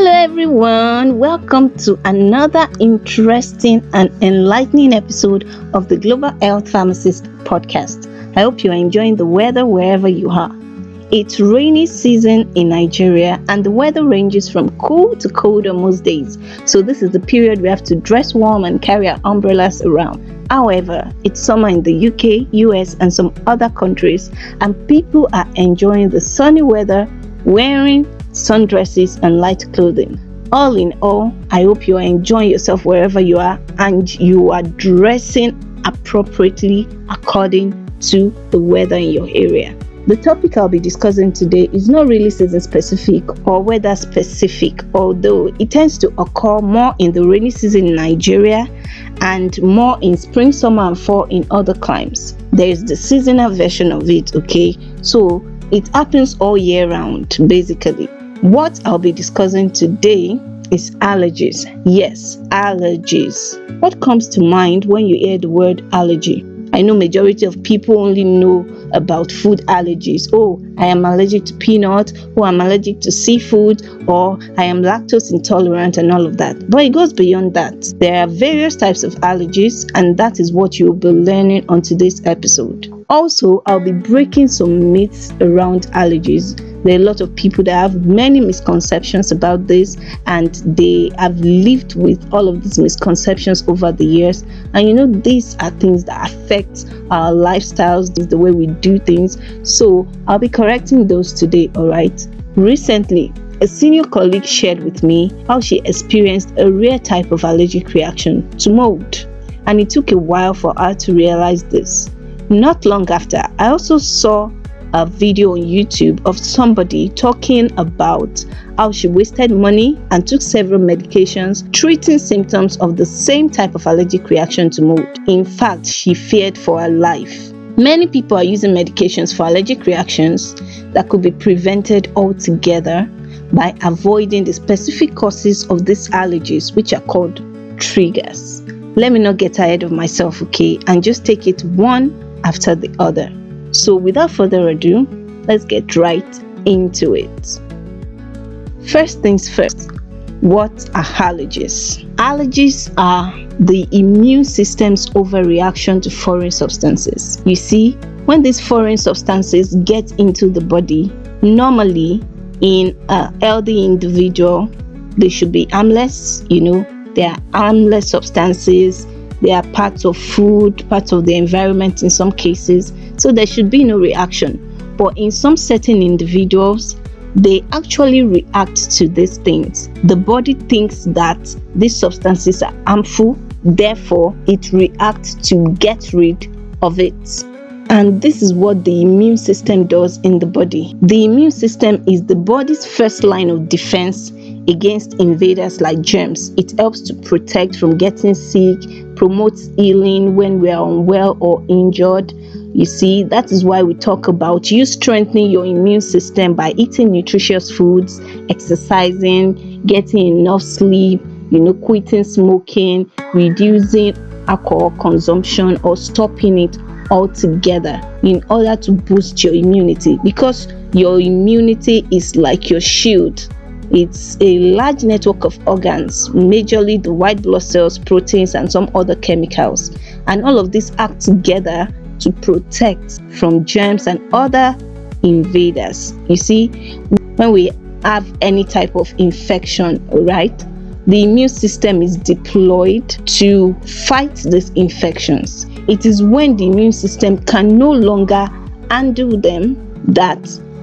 Hello everyone, welcome to another interesting and enlightening episode of the Global Health Pharmacist podcast. I hope you are enjoying the weather wherever you are. It's rainy season in Nigeria and the weather ranges from cool to cold on most days. So this is the period we have to dress warm and carry our umbrellas around. However, it's summer in the UK, US and some other countries and people are enjoying the sunny weather wearing sundresses and light clothing. All in all, I hope you are enjoying yourself wherever you are and you are dressing appropriately according to the weather in your area. The topic I'll be discussing today is not really season specific or weather specific, although it tends to occur more in the rainy season in Nigeria and more in spring, summer and fall in other climes. There is the seasonal version of it, okay? So it happens all year round, basically. What I'll be discussing today is allergies. Yes, allergies. What comes to mind when you hear the word allergy? I know majority of people only know about food allergies. Oh, I am allergic to peanut, or I'm allergic to seafood, or I am lactose intolerant and all of that. But it goes beyond that. There are various types of allergies and that is what you'll be learning on today's episode. Also, I'll be breaking some myths around allergies. There are a lot of people that have many misconceptions about this and they have lived with all of these misconceptions over the years. And these are things that affect our lifestyles, the way we do things. So I'll be correcting those today, alright? Recently, a senior colleague shared with me how she experienced a rare type of allergic reaction to mold. And it took a while for her to realize this. Not long after, I also saw a video on YouTube of somebody talking about how she wasted money and took several medications treating symptoms of the same type of allergic reaction to mold. In fact, she feared for her life. Many people are using medications for allergic reactions that could be prevented altogether by avoiding the specific causes of these allergies, which are called triggers. Let me not get ahead of myself, okay, and just take it one after the other. So without further ado, let's get right into it. First things first, what are allergies? Allergies are the immune system's overreaction to foreign substances. You see, when these foreign substances get into the body, normally in a healthy individual, they should be harmless. They are harmless substances. They are parts of food, parts of the environment in some cases, so there should be no reaction. But in some certain individuals, they actually react to these things. The body thinks that these substances are harmful, therefore it reacts to get rid of it. And this is what the immune system does in the body. The immune system is the body's first line of defense against invaders like germs. It helps to protect from getting sick, promotes healing when we are unwell or injured. You see, that is why we talk about you strengthening your immune system by eating nutritious foods, exercising, getting enough sleep, quitting smoking, reducing alcohol consumption or stopping it altogether in order to boost your immunity, because your immunity is like your shield. It's a large network of organs, majorly the white blood cells, proteins, and some other chemicals. And all of these act together to protect from germs and other invaders. You see, when we have any type of infection, right, the immune system is deployed to fight these infections. It is when the immune system can no longer handle them that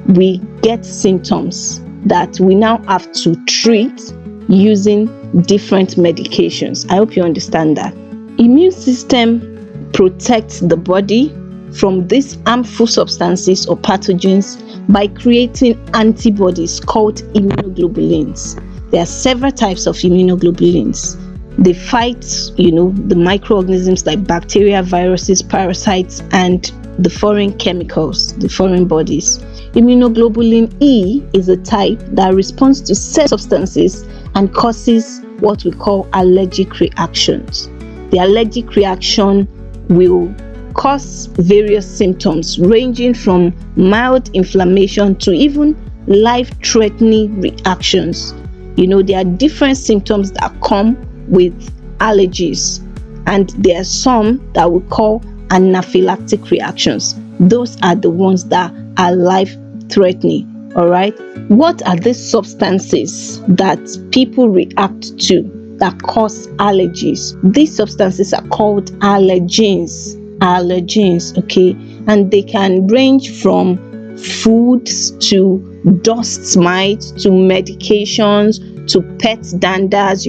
we get symptoms that we now have to treat using different medications. I hope you understand that. Immune system protects the body from these harmful substances or pathogens by creating antibodies called immunoglobulins. There are several types of immunoglobulins. They fight, the microorganisms like bacteria, viruses, parasites, and the foreign chemicals, the foreign bodies. Immunoglobulin E is a type that responds to certain substances and causes what we call allergic reactions. The allergic reaction will cause various symptoms ranging from mild inflammation to even life-threatening reactions. There are different symptoms that come with allergies, and there are some that we call anaphylactic reactions. Those are the ones that are life-threatening. All right. What are the substances that people react to that cause allergies? These substances are called allergens. Allergens, okay, and they can range from foods to dust mites to medications to pet danders,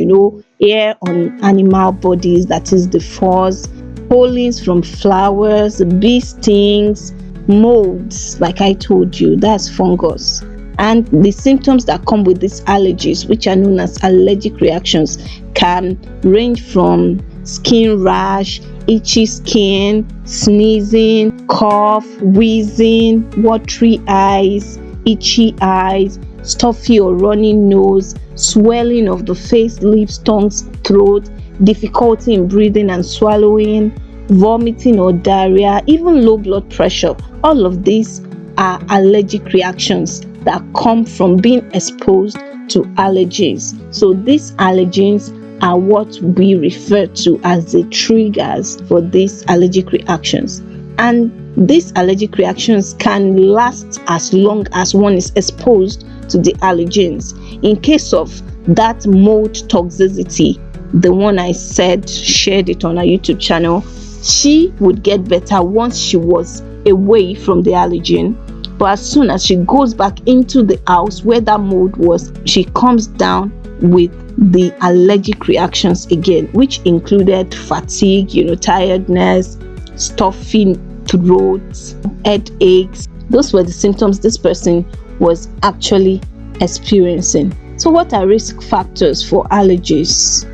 hair on animal bodies, that is the furs, pollens from flowers, bee stings, molds, like I told you, that's fungus. And the symptoms that come with these allergies, which are known as allergic reactions, can range from skin rash, itchy skin, sneezing, cough, wheezing, watery eyes, itchy eyes, stuffy or runny nose, swelling of the face, lips, tongues, throat, difficulty in breathing and swallowing, vomiting or diarrhea, even low blood pressure. All of these are allergic reactions that come from being exposed to allergens. So these allergens are what we refer to as the triggers for these allergic reactions. And these allergic reactions can last as long as one is exposed to the allergens. In case of that mold toxicity, the one I said, shared it on our YouTube channel, she would get better once she was away from the allergen. But as soon as she goes back into the house where that mold was, she comes down with the allergic reactions again, which included fatigue, tiredness, stuffy throat, headaches. Those were the symptoms this person was actually experiencing. So what are risk factors for allergies,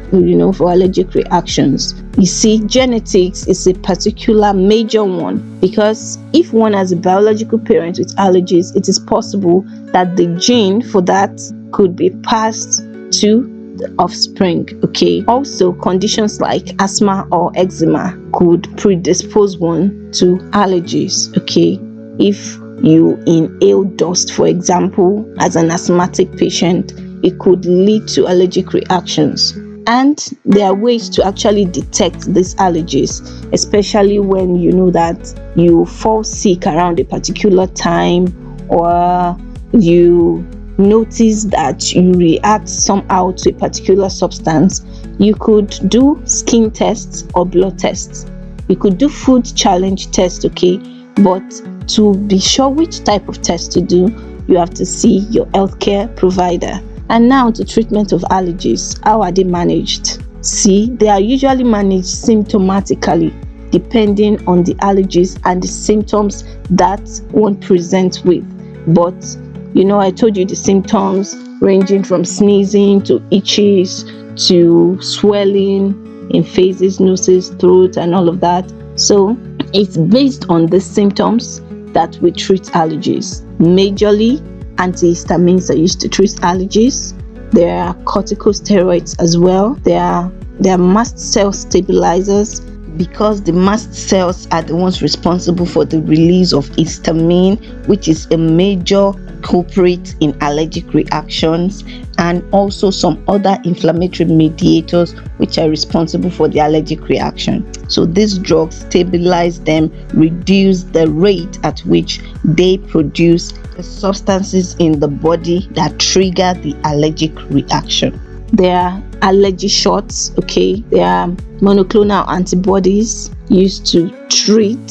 for allergic reactions? You see, genetics is a particular major one, because if one has a biological parent with allergies, it is possible that the gene for that could be passed to the offspring. Okay. Also, conditions like asthma or eczema could predispose one to allergies. Okay. If you inhale dust, for example, as an asthmatic patient, it could lead to allergic reactions. And there are ways to actually detect these allergies, especially when you know that you fall sick around a particular time, or you notice that you react somehow to a particular substance. You could do skin tests or blood tests. You could do food challenge tests, okay? But to be sure which type of test to do, you have to see your healthcare provider. And now to treatment of allergies. How are they managed? See, they are usually managed symptomatically, depending on the allergies and the symptoms that one presents with. But I told you the symptoms ranging from sneezing to itches to swelling in faces, noses, throat, and all of that. So it's based on the symptoms that we treat allergies. Majorly, antihistamines are used to treat allergies. There are corticosteroids as well. There are mast cell stabilizers, because the mast cells are the ones responsible for the release of histamine, which is a major culprit in allergic reactions, and also some other inflammatory mediators which are responsible for the allergic reaction. So these drugs stabilize them, reduce the rate at which they produce the substances in the body that trigger the allergic reaction. There are allergy shots, okay? There are monoclonal antibodies used to treat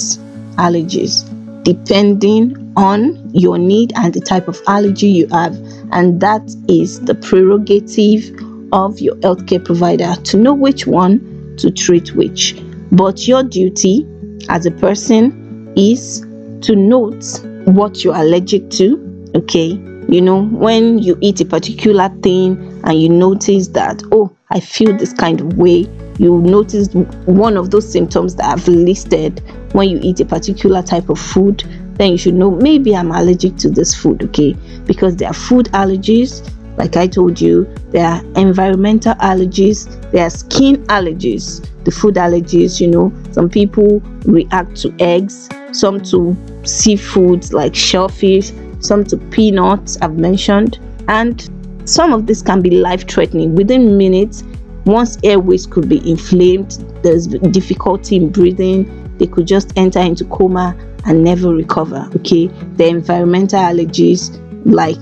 allergies depending on your need and the type of allergy you have. And that is the prerogative of your healthcare provider to know which one to treat which. But your duty as a person is to note what you're allergic to, okay? When you eat a particular thing and you notice that, I feel this kind of way, you notice one of those symptoms that I've listed when you eat a particular type of food, then you should know maybe I'm allergic to this food, okay? Because there are food allergies, like I told you, there are environmental allergies, there are skin allergies. The food allergies, some people react to eggs, some to seafoods like shellfish, some to peanuts, I've mentioned. And Some of this can be life-threatening. Within minutes, one's airways could be inflamed, there's difficulty in breathing, they could just enter into coma and never recover. Okay, the environmental allergies, like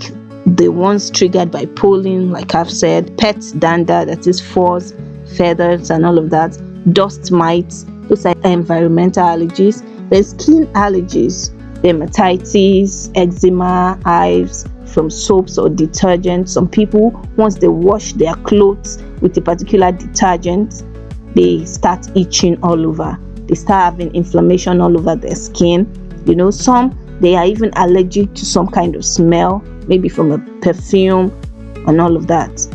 the ones triggered by pollen, like I've said, pet dander, that is fuzz, feathers, and all of that, dust mites, those are environmental allergies. There's skin allergies, dermatitis, eczema, hives from soaps or detergents. Some people, once they wash their clothes with a particular detergent, they start itching all over. They start having inflammation all over their skin. Some, they are even allergic to some kind of smell, maybe from a perfume and all of that.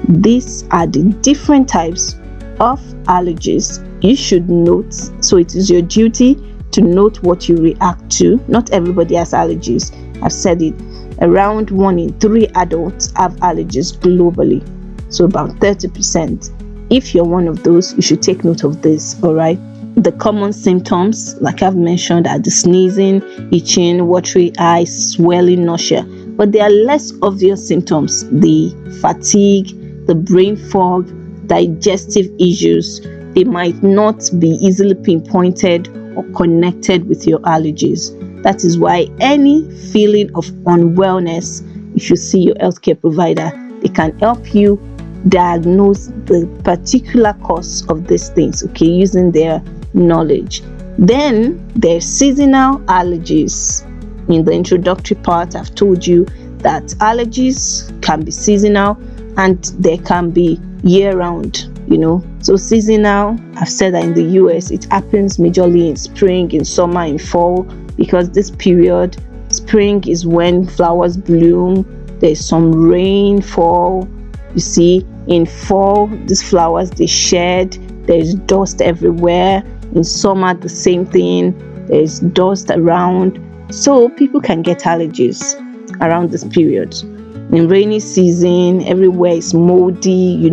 These are the different types of allergies you should note. So it is your duty to note what you react to. Not everybody has allergies. I've said it. Around 1 in 3 adults have allergies globally. So about 30%. If you're one of those, you should take note of this, all right? The common symptoms, like I've mentioned, are the sneezing, itching, watery eyes, swelling, nausea. But there are less obvious symptoms: the fatigue, the brain fog, digestive issues. They might not be easily pinpointed or connected with your allergies. That is why any feeling of unwellness, if you see your healthcare provider, they can help you diagnose the particular cause of these things, okay, using their knowledge. Then there's seasonal allergies. In the introductory part, I've told you that allergies can be seasonal and they can be year-round. So seasonal, I've said that in the US it happens majorly in spring, in summer, in fall, because this period, spring is when flowers bloom, there's some rainfall. You see, in fall, these flowers, they shed, there's dust everywhere. In summer, the same thing, there's dust around. So people can get allergies around this period. In rainy season, everywhere is moldy.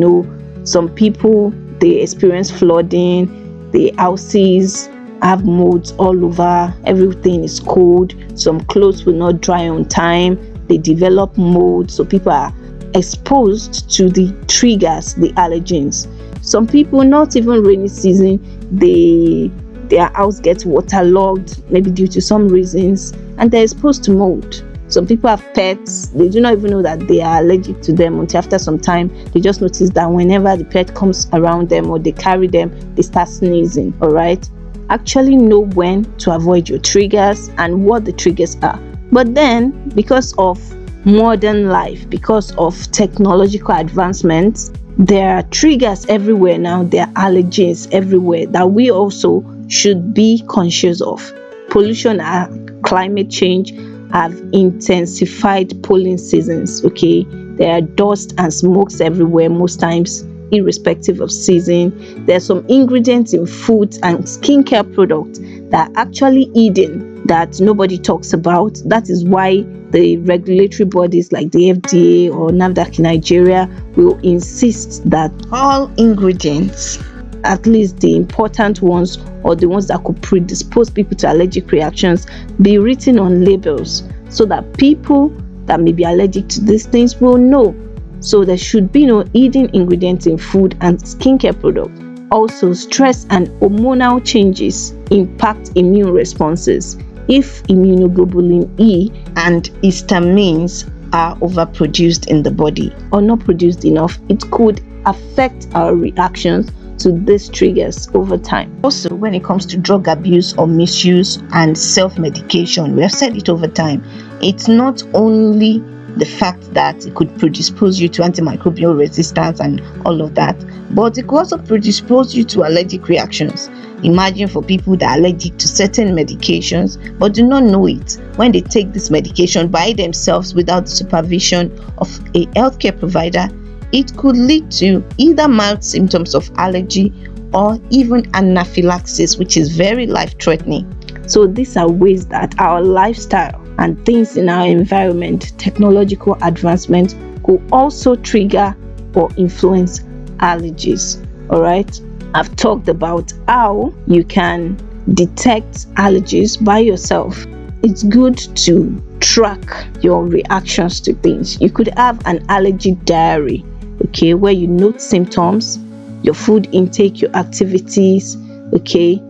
Some people, they experience flooding, the houses have molds all over, everything is cold, some clothes will not dry on time, they develop mold, so people are exposed to the triggers, the allergens. Some people, not even rainy season, their house gets waterlogged, maybe due to some reasons, and they're exposed to mold. Some people have pets, they do not even know that they are allergic to them until after some time. They just notice that whenever the pet comes around them or they carry them, they start sneezing, all right? Actually know when to avoid your triggers and what the triggers are. But then, because of modern life, because of technological advancements, there are triggers everywhere now. There are allergens everywhere that we also should be conscious of. Pollution and climate change have intensified pollen seasons, okay? There are dust and smokes everywhere most times, irrespective of season. There are some ingredients in foods and skincare products that are actually hidden that nobody talks about. That is why the regulatory bodies like the FDA or NAFDAC in Nigeria will insist that all ingredients, at least the important ones or the ones that could predispose people to allergic reactions, be written on labels so that people that may be allergic to these things will know. So there should be no hidden ingredients in food and skincare products. Also, stress and hormonal changes impact immune responses. If immunoglobulin E and histamines are overproduced in the body or not produced enough, it could affect our reactions to these triggers over time. Also, when it comes to drug abuse or misuse and self-medication, we have said it over time, it's not only the fact that it could predispose you to antimicrobial resistance and all of that, but it could also predispose you to allergic reactions. Imagine for people that are allergic to certain medications but do not know it. When they take this medication by themselves without the supervision of a healthcare provider, it could lead to either mild symptoms of allergy or even anaphylaxis, which is very life-threatening. So these are ways that our lifestyle and things in our environment, technological advancement, could also trigger or influence allergies. All right, I've talked about how you can detect allergies by yourself. It's good to track your reactions to things. You could have an allergy diary, okay, where you note symptoms, your food intake, your activities, okay,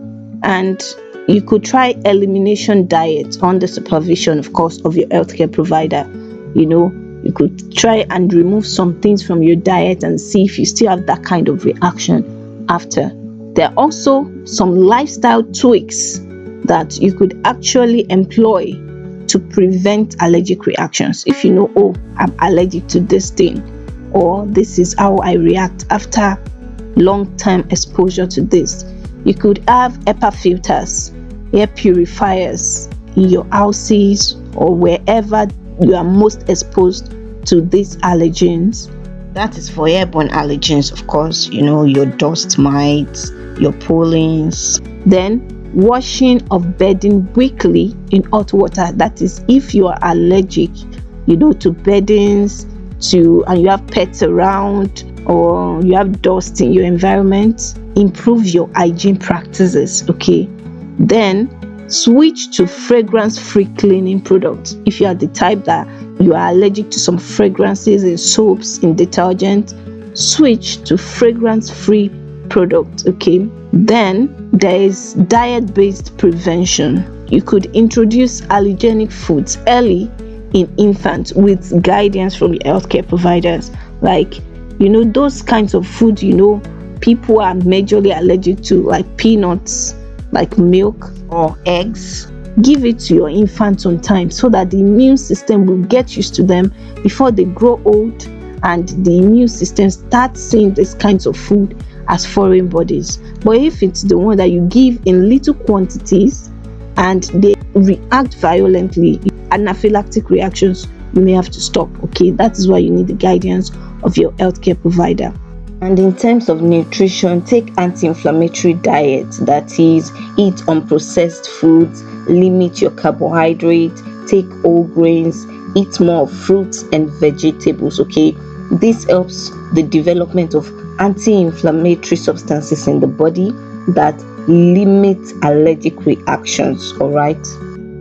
and you could try elimination diet under supervision, of course, of your healthcare provider. You could try and remove some things from your diet and see if you still have that kind of reaction after. There are also some lifestyle tweaks that you could actually employ to prevent allergic reactions. If you know, oh, I'm allergic to this thing, or this is how I react after long-term exposure to this. You could have HEPA filters, air purifiers in your houses or wherever you are most exposed to these allergens. That is for airborne allergens, of course, your dust mites, your pollens. Then washing of bedding weekly in hot water. That is if you are allergic, to beddings, and you have pets around, or you have dust in your environment. Improve your hygiene practices, okay? Then switch to fragrance-free cleaning products. If you are the type that you are allergic to some fragrances in soaps, in detergent, switch to fragrance-free products, okay? Then there is diet-based prevention. You could introduce allergenic foods early in infants with guidance from your healthcare providers. Like, those kinds of food, people are majorly allergic to, like peanuts, like milk or eggs. Give it to your infants on time so that the immune system will get used to them before they grow old, and the immune system starts seeing these kinds of food as foreign bodies. But if it's the one that you give in little quantities and they react violently, anaphylactic reactions, you may have to stop, okay? That is why you need the guidance of your healthcare provider. And in terms of nutrition, take anti-inflammatory diet, that is, eat unprocessed foods, limit your carbohydrate, take whole grains, eat more fruits and vegetables, okay? This helps the development of anti-inflammatory substances in the body that limit allergic reactions, all right?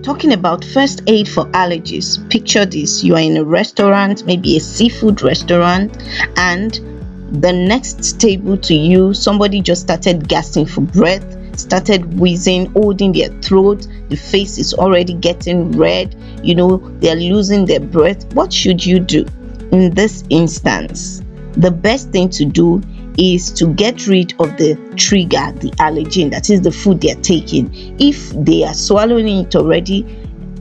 Talking about first aid for allergies, picture this: you are in a restaurant, maybe a seafood restaurant, and the next table to you, somebody just started gasping for breath, started wheezing, holding their throat, the face is already getting red, they're losing their breath. What should you do in this instance? The best thing to do is to get rid of the trigger, the allergen, that is the food they're taking. If they are swallowing it already,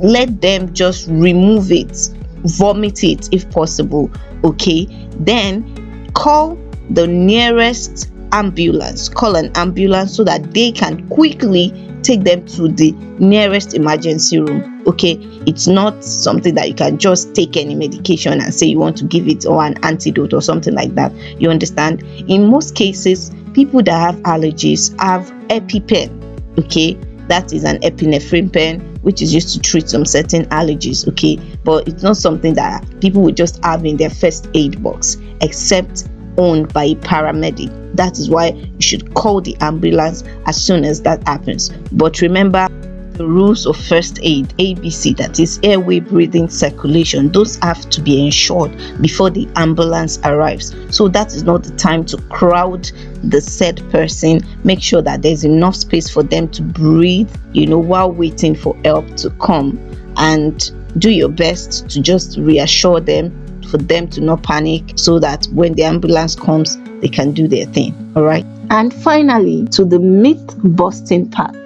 let them just remove it, vomit it if possible, okay? Then call the nearest ambulance. Call an ambulance so that they can quickly take them to the nearest emergency room, okay? It's not something that you can just take any medication and say you want to give it, or an antidote or something like that. You understand? In most cases, people that have allergies have EpiPen, okay? That is an epinephrine pen, which is used to treat some certain allergies, okay? But it's not something that people would just have in their first aid box, except owned by a paramedic. That is why you should call the ambulance as soon as that happens. But remember the rules of first aid, ABC, that is airway, breathing, circulation. Those have to be ensured before the ambulance arrives. So that is not the time to crowd the said person. Make sure that there's enough space for them to breathe, while waiting for help to come, and do your best to just reassure them, for them to not panic, so that when the ambulance comes, they can do their thing. All right. And finally, to the myth busting part.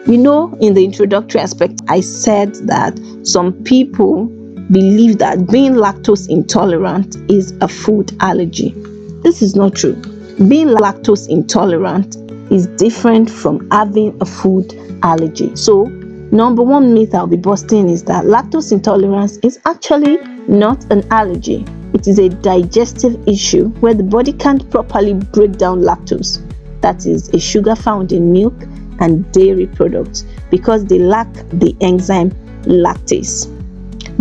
In the introductory aspect, I said that some people believe that being lactose intolerant is a food allergy. This is not true. Being lactose intolerant is different from having a food allergy. So, number one myth I'll be busting is that lactose intolerance is actually not an allergy. It is a digestive issue where the body can't properly break down lactose, that is a sugar found in milk and dairy products, because they lack the enzyme lactase.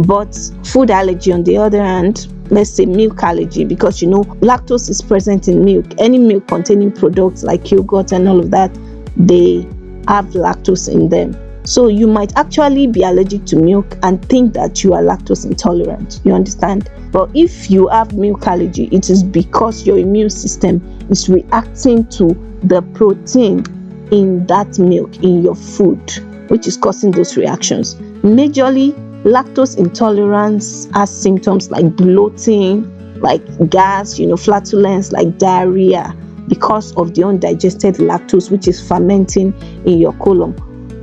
But food allergy, on the other hand, let's say milk allergy, because lactose is present in milk. Any milk containing products like yogurt and all of that, they have lactose in them. So you might actually be allergic to milk and think that you are lactose intolerant. You understand? But if you have milk allergy, it is because your immune system is reacting to the protein in that milk in your food, which is causing those reactions. Majorly, lactose intolerance has symptoms like bloating, like gas, flatulence, like diarrhea, because of the undigested lactose which is fermenting in your colon.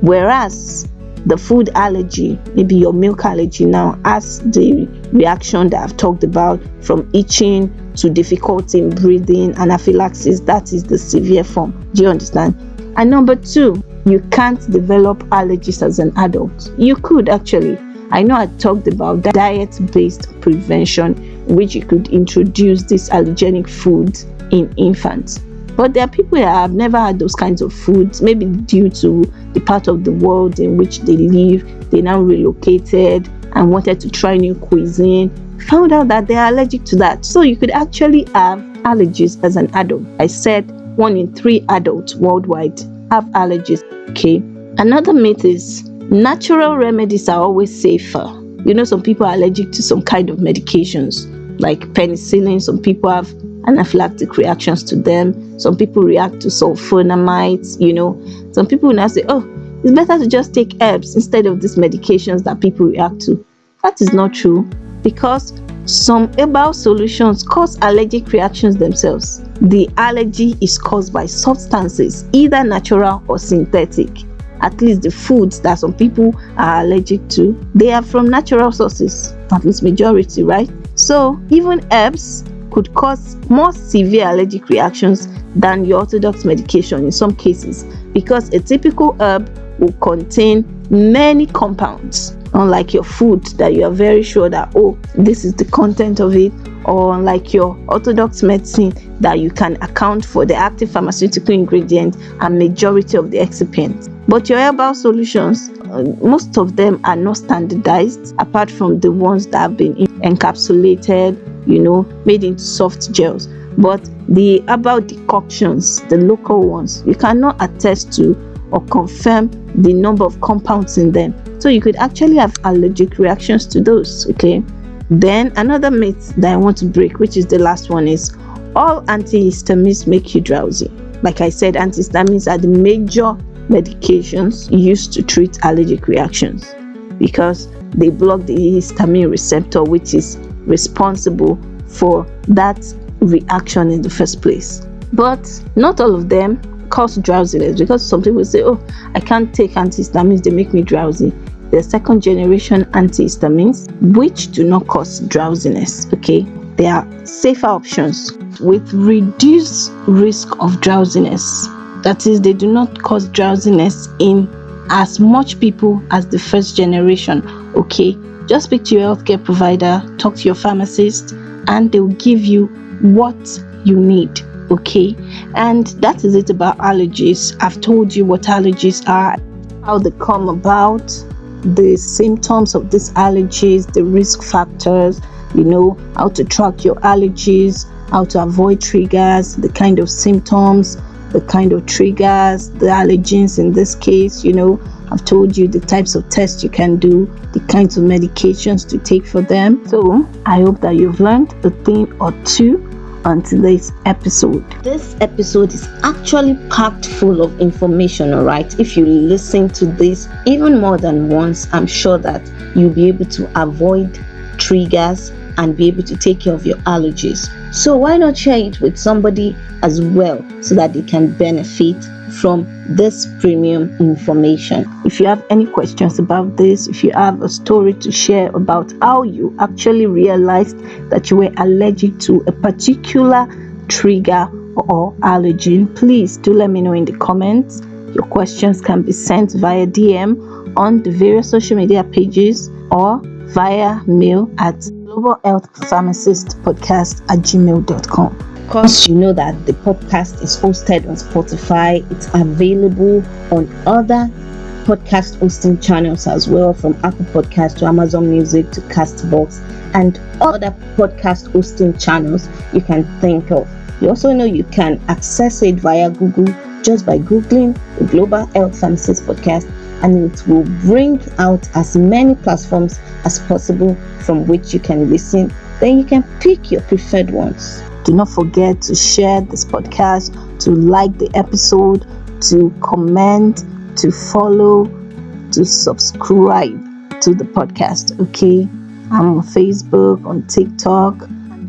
Whereas the food allergy, maybe your milk allergy now, has the reaction that I've talked about, from itching to difficulty in breathing, anaphylaxis. That is the severe form. Do you understand? And number 2, you can't develop allergies as an adult. You could actually. I know I talked about diet-based prevention, which you could introduce these allergenic foods in infants. But there are people that have never had those kinds of foods, maybe due to the part of the world in which they live. They now relocated and wanted to try new cuisine, found out that they are allergic to that. So you could actually have allergies as an adult. I said 1 in 3 adults worldwide have allergies. Okay. Another myth is natural remedies are always safer. Some people are allergic to some kind of medications like penicillin. Some people have anaphylactic reactions to them. Some people react to sulfonamides. Some people now say, oh, it's better to just take herbs instead of these medications that people react to. That is not true, because some herbal solutions cause allergic reactions themselves. The allergy is caused by substances, either natural or synthetic. At least the foods that some people are allergic to, they are from natural sources, at least majority, right? So even herbs could cause more severe allergic reactions than your orthodox medication in some cases, because a typical herb will contain many compounds, unlike your food that you are very sure that, oh, this is the content of it, or unlike your orthodox medicine that you can account for the active pharmaceutical ingredient and majority of the excipients. But your herbal solutions, most of them are not standardized, apart from the ones that have been encapsulated, made into soft gels. But the herbal decoctions, the local ones, you cannot attest to or confirm the number of compounds in them. So you could actually have allergic reactions to those, okay? Then another myth that I want to break, which is the last one, is all antihistamines make you drowsy. Like I said, antihistamines are the major medications used to treat allergic reactions, because they block the histamine receptor, which is responsible for that reaction in the first place. But not all of them cause drowsiness, because some people say, oh, I can't take antihistamines, they make me drowsy. The second generation antihistamines, which do not cause drowsiness, okay? They are safer options with reduced risk of drowsiness. That is, they do not cause drowsiness in as much people as the first generation, okay? Just speak to your healthcare provider, talk to your pharmacist, and they will give you what you need, okay? And that is it about allergies. I've told you what allergies are, how they come about, the symptoms of these allergies, the risk factors, how to track your allergies, how to avoid triggers, the kind of symptoms, the kind of triggers, the allergens in this case. I've told you the types of tests you can do, the kinds of medications to take for them. So I hope that you've learned a thing or two on today's episode. This episode is actually packed full of information, all right? If you listen to this even more than once, I'm sure that you'll be able to avoid triggers and be able to take care of your allergies. So why not share it with somebody as well, so that they can benefit from this premium information? If you have any questions about this, if you have a story to share about how you actually realized that you were allergic to a particular trigger or allergen, please do let me know in the comments. Your questions can be sent via DM on the various social media pages or via mail at globalhealthpharmacistpodcast@gmail.com. Of course, you know that the podcast is hosted on Spotify. It's available on other podcast hosting channels as well, from Apple Podcasts to Amazon Music to Castbox and other podcast hosting channels you can think of. You also know you can access it via Google just by Googling the Global Health Pharmacist Podcast, and it will bring out as many platforms as possible from which you can listen. Then you can pick your preferred ones. Do not forget to share this podcast, to like the episode, to comment, to follow, to subscribe to the podcast. Okay, I'm on Facebook, on TikTok,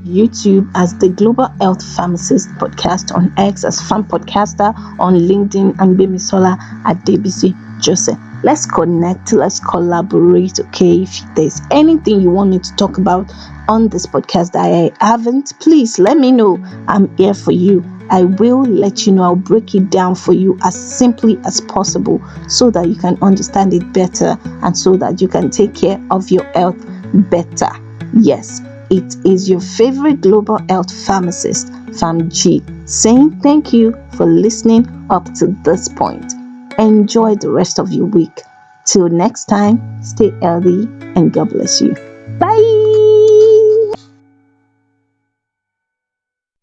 YouTube as the Global Health Pharmacist Podcast, on X as Fan Podcaster, on LinkedIn and Bemisola at DBC Joseph. Let's connect, let's collaborate. Okay, if there's anything you want me to talk about on this podcast that I haven't, please let me know. I'm here for you. I will let you know. I'll break it down for you as simply as possible so that you can understand it better and so that you can take care of your health better. Yes, it is your favorite global health pharmacist, Fam G, saying thank you for listening up to this point. Enjoy the rest of your week. Till next time, stay healthy and God bless you. Bye.